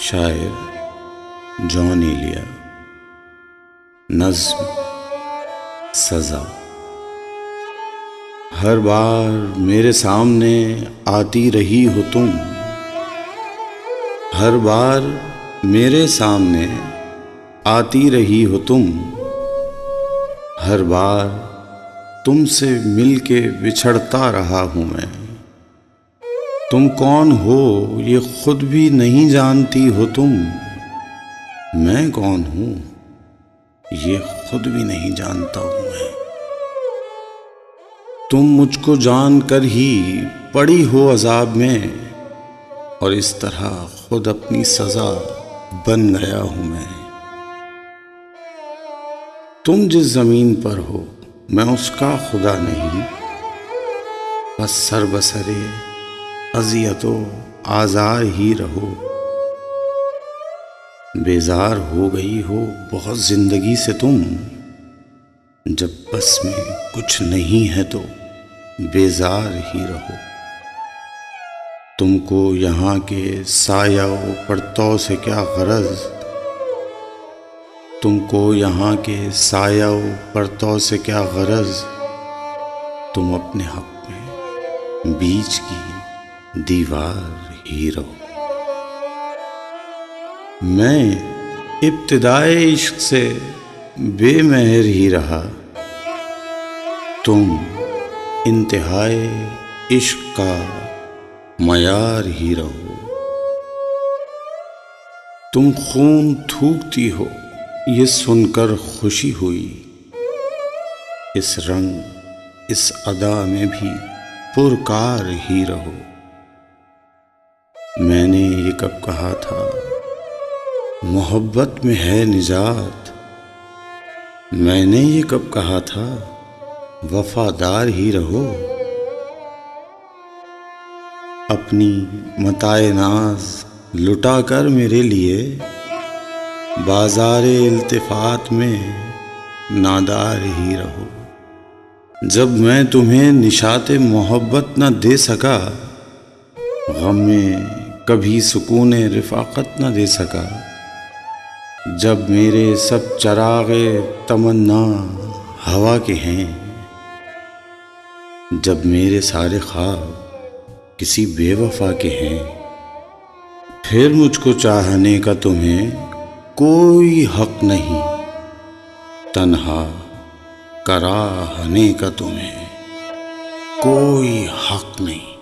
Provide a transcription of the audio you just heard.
शायर जॉन एलिया। नज़्म सज़ा। हर बार मेरे सामने आती रही हो तुम, हर बार मेरे सामने आती रही हो तुम, हर बार तुमसे मिलके बिछड़ता रहा हूँ मैं। तुम कौन हो ये खुद भी नहीं जानती हो तुम, मैं कौन हूँ ये खुद भी नहीं जानता हूँ मैं। तुम मुझको जानकर ही पड़ी हो अज़ाब में, और इस तरह खुद अपनी सज़ा बन गया हूँ मैं। तुम जिस ज़मीन पर हो मैं उसका खुदा नहीं, बस सर बसरे अज़ियतो आज़ार ही रहो। बेजार हो गई हो बहुत ज़िंदगी से तुम, जब बस में कुछ नहीं है तो बेजार ही रहो। तुमको यहाँ के सायाओ पर्तों से क्या गरज, तुमको यहाँ के सायाओ पर्तों से क्या गरज। तुम अपने हक में बीच की दीवार ही रहो। मैं इब्तिदाए इश्क से बेमेहर ही रहा, तुम इंतहाए इश्क का मयार ही रहो। तुम खून थूकती हो ये सुनकर खुशी हुई, इस रंग इस अदा में भी पुरकार ही रहो। मैंने ये कब कहा था मोहब्बत में है निजात, मैंने ये कब कहा था वफादार ही रहो। अपनी मताए नाज लुटा कर मेरे लिए बाज़ारे इल्तिफ़ात में नादार ही रहो। जब मैं तुम्हें निशाते मोहब्बत न दे सका, गम में कभी सुकूने रिफ़ाक़त न दे सका, जब मेरे सब चराग़े तमन्ना हवा के हैं, जब मेरे सारे ख्वाब किसी बेवफा के हैं, फिर मुझको चाहने का तुम्हें कोई हक नहीं, तन्हा कराहने का तुम्हें कोई हक नहीं।